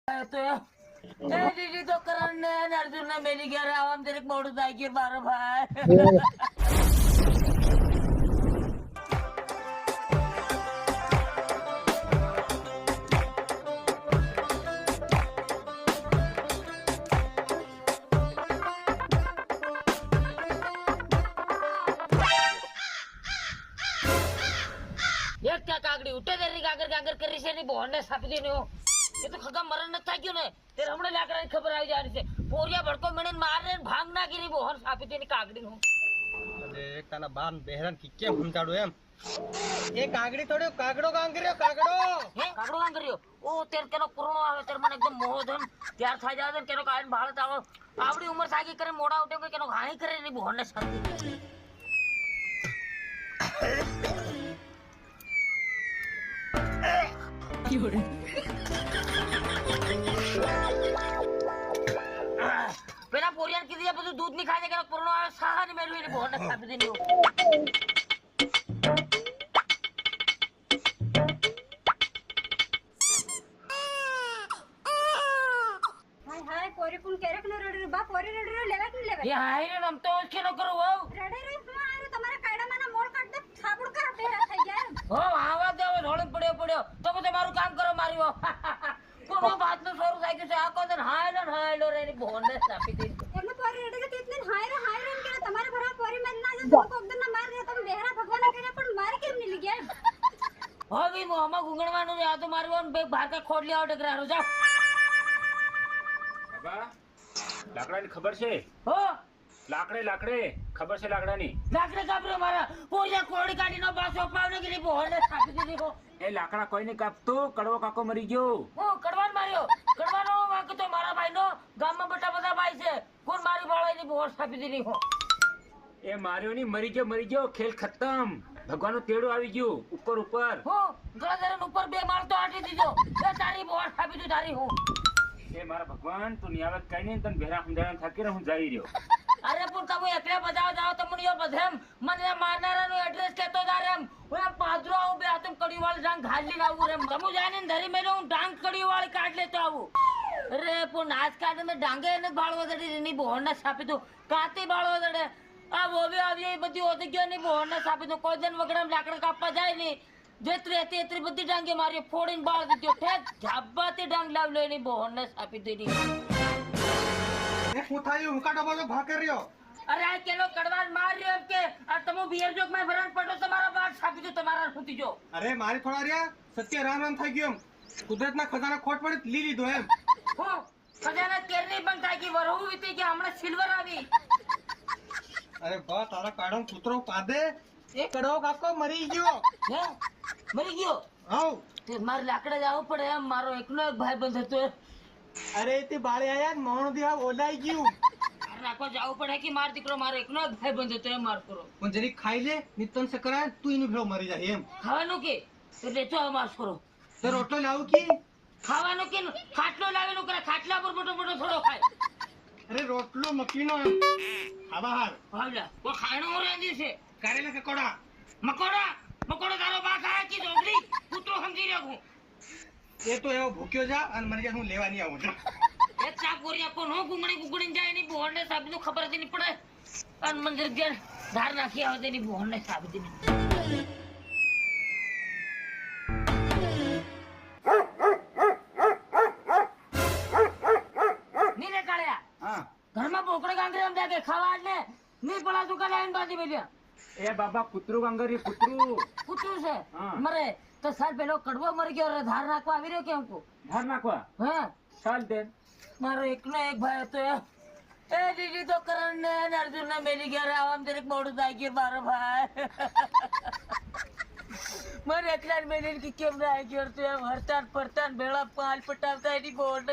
तो दीदी तो करण ने अर्जुन ने मेरी घर आवाम तेरे मोटरसाइकिल मारो भाई एक क्या कागड़ी उठे देरी कागर कागर करी से नहीं बोहने सापी देने हो ये तो खगा मरण न था क्यों ने तेरे हमने लाकर खबर आई जा रही से पोरिया भड़को मैंने मार रहे भागना गिरी बोहन सापी देनी कागड़ी हूं अरे एक ताना बान बेहरन की के घुमताड़ो एम ए कागड़ी थोड़ो कागड़ो काम करियो कागड़ो हे कागड़ो काम करियो ओ तेरे केनो कोरोना आवे तेरे मन एकदम मोहधन त्यार था जावे केनो कायन भारत आवो आवड़ी उम्र सागी करे मोड़ा उठे के केनो घाणी करे नहीं बोहने सापी पेला पोरियन की दिया બધું दूध नहीं खाने के कोरोना आवे साहा नहीं मेलू ने बोहने सापी देनी हाय पोरी कुल केरे कनो रेडी बा पोरी रेडी लेवा कि लेवा ये हाय रे हम तो उसके न करो वो रेडी रे हुआ आरे तुम्हारा कायड़ा माना मोल काट दे साबुड़ कर बेरा થઈ ગયા हो आवा दे ढोल પડ્યો તો હું તમારું કામ કરો માર્યો કોનો બાત નો સોરું થાય કે આ કોદન હાયલો રે ની બોને સાપી દે એમને પોરી રેડી કે કેટલે હાય રે કે તમારે ભરા પોરી માં ના જો તો એકદમ ના માર દે તમે બેહરા ભગવાન કરે પણ મારે કેમ નહીં લઈ ગયા હવે મોહમાં ગુંગણવાનું રે આ તો મારવો બે ભાકા ખોડ લેવા ડગરારો જાવ બાબા લાકડાની ખબર છે હો લાકડે ખબર છે લાકડાની લાકડે કાપરો મારા પોરિયા કોડી કાઢીનો પાછો પાવને કે બોને સાપી દીધી હો એ લાકડા કોઈ નહીં કાપતો કડવો કાકો મરી ગયો ઓ કડવાન માર્યો કડવાનો વાક તો મારા ભાઈનો ગામમાં બધા ભાઈ છે કોણ મારી બાળાની બોર સાપી દીધી હો એ માર્યો ની મરી ગયો ખેલ ખતમ ભગવાનનો તેડો આવી ગયો ઉપર હો ગળાધરન ઉપર બે માર તો આટી દીધો એ તારી બોર સાપી દીધી તારી હું એ મારા ભગવાન તું નિયાવત કઈ નહીં તને ભેરા સમજાવવાનું થાકી હું જઈ રહ્યો અરે પણ તમે એકલા બજાવ જાવ તો મને બધેમ મને મારનારાનો એડ્રેસ કેતો જારે એમ હું એમ પાદરો આવું બે આતમ કડીવાળ ડાંગ ઘાલી આવું રે તમુ જાને ધરી મેલો હું ડાંગ કડીવાળ કાઢ લેતો આવું અરે પણ આજ કાઢે મે ડાંગે ને બાળવો દડી ની બોહણ સાપી તો કાતી બાળવો દડે આ બોબે આવી એ બધી હોતી ગયો ની બોહણ સાપી તો કોઈ જન વગડામ લાકડા કાપવા જાય ની જેતરી હતી એટલી બધી ડાંગે મારી ફોડીને બાળ દીધો ઠેક ઝાબાતી ડાંગ લાવ લે ની બોહણ સાપી દીધી એ હું થાયું હું કાડો બાજો ભાગ કર્યો અરે આ કેનો કડવાન માર્યો એમ કે આ તમો બિયર જોક માં ભરણ પડો તમારા બાદ સાપી દો તમારા સુતી જો અરે મારી થોડા રહ્યા સત્ય રામ થઈ ગયો કુદરતના ખજાના ખોટ પડી લી લીધો એમ હો ખજાના કેરની પણ થાય કે વરહુ વીતી કે હમણાં સિલ્વર આવી અરે બા તારા કાડો કૂતરો પાદે એ કડવો કાકો મરી ગયો હે મરી ગયો આવ તે માર લાકડા જાવું પડે એમ મારો એકનો એક ભાઈ બંધ હતો અરે તે બાળે આયા મોણ દી આ ઓલાઈ ગયું રાખવા જાવું પડે કે માર દીકરો મારો એકનો એક ભાઈ બંધ હતો એમ માર કરો પણ જરી ખાઈ લે નિતન se કરાય તું એની ભેળો મરી જાય એમ ખાવાનું કે એટલે તો માર કરો તે રોટલો લાવું કે ખાવાનું કે ખાટલો લાવેલું કરે ખાટલા પર મોટો મોટો થોડો ખાય અરે રોટલો મકીનો આ બહાર ભાવલા ઓ ખાણો ઓરેંજી છે કારેલા કકોડા મકોડા તારો બા ખાય કે જોગડી કૂતરો સમજી રહ્યો હું એ તો એવો ભૂખ્યો જા અને મને હું લેવા નહીં આવું છું એક ચા પોરિયા કોણ હો ગુંગણી જાય ની બોહણને સાબી નું ખબર જ નહીં પડે અને મંદિર ગયા ધાર નાખી આવે તેની બોહણને સાબી દીધી નીને કાળ્યા હા ઘરમાં બોકડે ગાંગરે એમ જાય કે ખાવા ને ની પડા દુકાન આવીને બાજી બેલ્યા એ બાબા કૂતરું કાંગરી કૂતરું પૂછ્યું છે હા. મરે તો સાલ પેલો કડવો મરી ગયો ધાર નાખવા આવી રહ્યો કેમ કો ધાર નાખવા હા ચાલ દે મારો એકનો એક ભાઈ હતો એ દીદી તો કરણ ને અર્જુન ને મેલી ઘરે આવામ તેરે મોડું થાય ગયું મારો ભાઈ મારે એકલા ને મેલી કે કેમ ના ગયો તો એમ હરતાન પરતાન ભેળા પાલ પટાવતા એની બોર્ડ